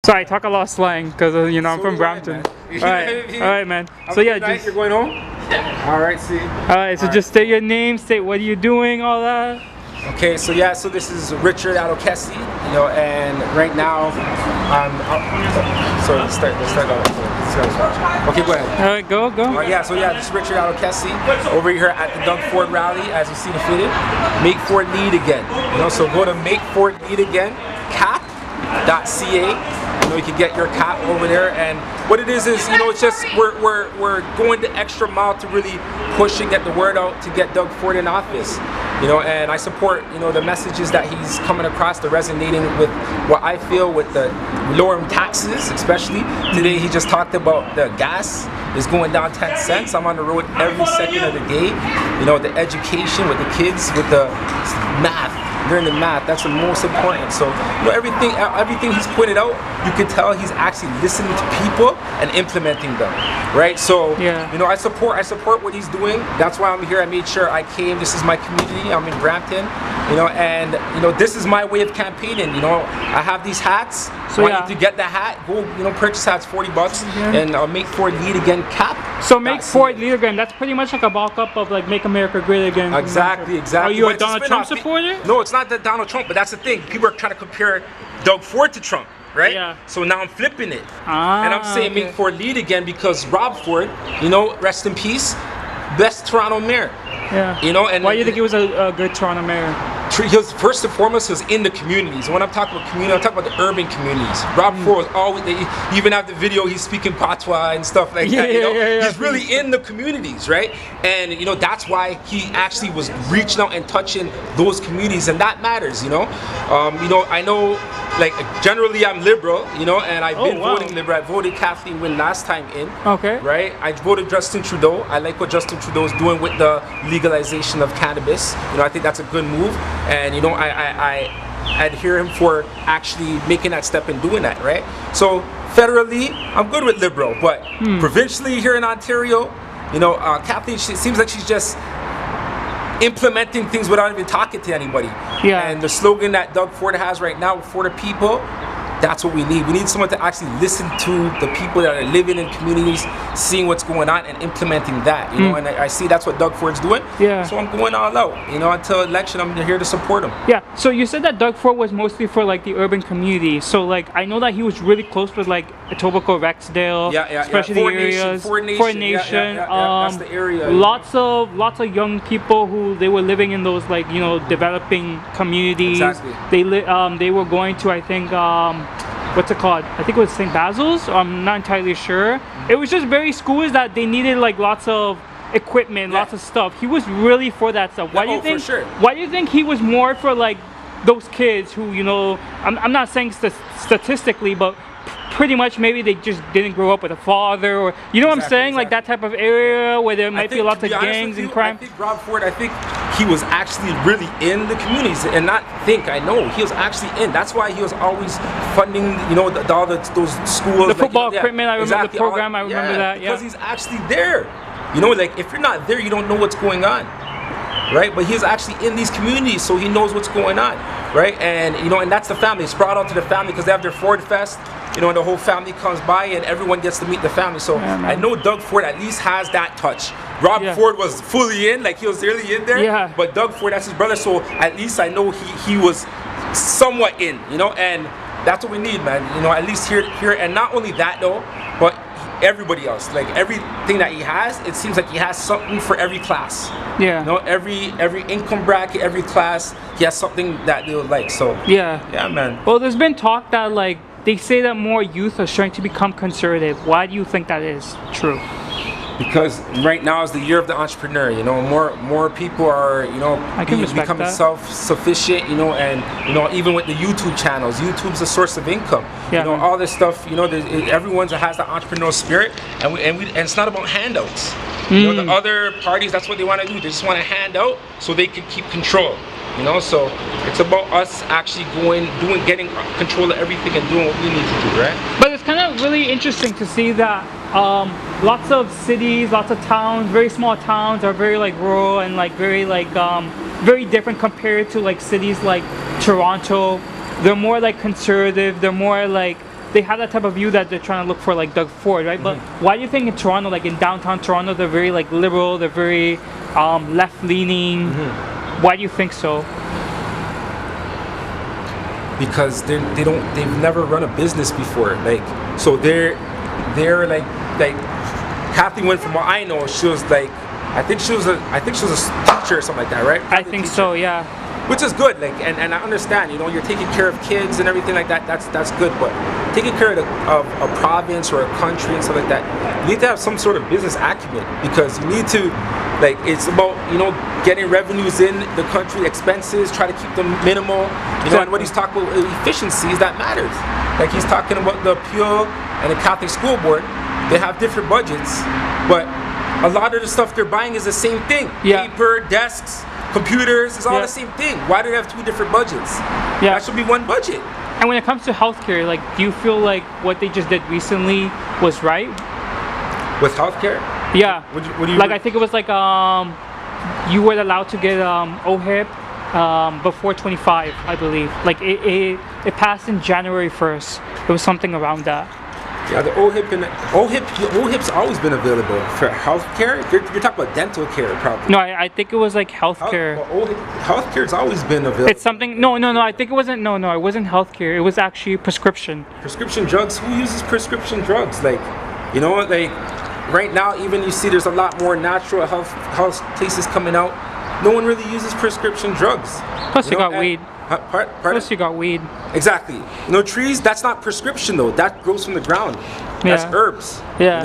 Sorry, I talk a lot of slang because you know I'm So from do I, Brampton. man. All right, man. Have So a yeah, good night. just You're going home? All right, see. all right. So just state your name, state what are you doing, all that. Okay, so yeah, so this is Richard Adokesi, you know, and right now, sorry, let's start that. Okay, go ahead. All right, go. So this is Richard Adokesi over here at the Doug Ford rally, as you see the fitted. Make Ford Lead Again, you know, so go to Make Ford Lead Again, cap.ca. You know, you can get your cap over there, and what it is, you know, it's just we're going the extra mile to really push and get the word out to get Doug Ford in office. You know, and I support, you know, the messages that he's coming across, the resonating with what I feel with the lowering taxes, especially. Today he just talked about the gas is going down 10 cents. I'm on the road every second of the day. You know, the education with the kids, with the math, learning math, that's the most important. So, you know, everything he's pointed out, you can tell he's actually listening to people and implementing them, right? So, you know, I support what he's doing. That's why I'm here. I made sure I came. This is my community. I'm in Brampton, you know, and you know, this is my way of campaigning. You know, I have these hats. So want you to get the hat, go, you know, purchase hats, $40, and Make Ford Lead Again cap. So Make Ford Lead Again, that's pretty much like a bulk-up of like Make America Great Again. Exactly. Are you a Donald Trump supporter? No, it's not that Donald Trump, but that's the thing. People are trying to compare Doug Ford to Trump, right? Yeah. So now I'm flipping it. And I'm saying Make Ford Lead Again because Rob Ford, you know, rest in peace, best Toronto mayor. Yeah. You know, and why do you think he was a good Toronto mayor? He was, first and foremost, he was in the communities. And when I'm talking about community, I'm talking about the urban communities. Rob Ford was always, even have the video, he's speaking patois and stuff like that. You know? He's really in the communities, right? And you know, that's why he actually was reaching out and touching those communities, and that matters, you know. You know, I know, like, generally I'm liberal, you know, and I've been voting liberal. I voted Kathleen Wynne last time in. Okay. Right? I voted Justin Trudeau. I like what Justin Trudeau is doing with the legalization of cannabis. You know, I think that's a good move. And you know, I adhere him for actually making that step and doing that, right? So federally, I'm good with liberal, but provincially here in Ontario, you know, Kathleen, she seems like she's just implementing things without even talking to anybody. Yeah. And the slogan that Doug Ford has right now, for the people, that's what we need. We need someone to actually listen to the people that are living in communities, seeing what's going on and implementing that, you know, and I see that's what Doug Ford's doing. Yeah. So I'm going all out, you know, until election, I'm here to support him. Yeah. So you said that Doug Ford was mostly for like the urban community. So like, I know that he was really close with like Etobicoke, Rexdale, especially the areas. Ford Nation. That's the area. Lots of young people who they were living in those like, you know, developing communities. Exactly. They were going to, I think, what's it called? I think it was St. Basil's. I'm not entirely sure. It was just very schools that they needed like lots of equipment, lots of stuff. He was really for that stuff. Why do you think? Why do you think he was more for like those kids who, you know, I'm not saying statistically, but pretty much maybe they just didn't grow up with a father, or you know what I'm saying, like that type of area where there might be lots of gangs and crime. I think Rob Ford, he was actually really in the communities, and I know he was actually in. That's why he was always funding, you know, all those schools. The football equipment, I remember the program. I remember that. Because he's actually there. You know, like if you're not there, you don't know what's going on, right? But he's actually in these communities, so he knows what's going on, right? And you know, and that's the family. It's brought out to the family because they have their Ford Fest. You know, and the whole family comes by and everyone gets to meet the family. So I know Doug Ford at least has that touch. Rob Ford was fully in, like he was really in there. Yeah. But Doug Ford, that's his brother, so at least I know he was somewhat in, you know, and that's what we need, man. You know, at least here, and not only that though, but everybody else, like everything that he has, it seems like he has something for every class. Yeah. You know, every income bracket, every class, he has something that they would like. So yeah, man. Well, there's been talk that like they say that more youth are starting to become conservative. Why do you think that is true? Because right now is the year of the entrepreneur. You know, more people are, you know, becoming self-sufficient. You know, and you know, even with the YouTube channels, YouTube's a source of income. Yeah. You know, all this stuff. You know, everyone has that entrepreneurial spirit, and it's not about handouts. You know, the other parties, that's what they want to do. They just want to hand out so they can keep control. You know, so it's about us actually getting control of everything and doing what we need to do, right? But it's kind of really interesting to see that lots of cities, lots of towns, very small towns are very like rural and like very different compared to like cities like Toronto. They're more like conservative. They're more like they have that type of view that they're trying to look for like Doug Ford, right? But why do you think in Toronto, like in downtown Toronto, they're very like liberal, they're very left-leaning? Why do you think so? Because they've never run a business before, like, so they're like Kathy went, from what I know, she was like, I think she was a teacher or something like that, right? I think so, yeah. Which is good, like, and I understand, you know, you're taking care of kids and everything like that. That's good, but taking care of a province or a country and stuff like that, you need to have some sort of business acumen, because you need to, like, it's about, you know, getting revenues in the country, expenses, try to keep them minimal. You know, and what he's talking about efficiencies, that matters. Like he's talking about the Pure and the Catholic School Board. They have different budgets, but a lot of the stuff they're buying is the same thing. Yeah. Paper, desks, computers, it's all the same thing. Why do they have two different budgets? Yeah. That should be one budget. And when it comes to healthcare, like, do you feel like what they just did recently was right? With healthcare? Yeah. What do you like, I think it was like you were allowed to get OHIP before 25, I believe. Like it passed in January 1st. It was something around that. Yeah, the OHIP's always been available for healthcare. You're talking about dental care, probably. No, I think it was like healthcare. Healthcare's always been available. It's something. No. I think it wasn't. No, it wasn't healthcare. It was actually prescription. Prescription drugs. Who uses prescription drugs? Like, you know, like right now, even you see there's a lot more natural health places coming out. No one really uses prescription drugs. Plus, you got weed. Pardon? Plus, you got weed. Exactly. No trees. That's not prescription though. That grows from the ground. That's herbs. Yeah. You know?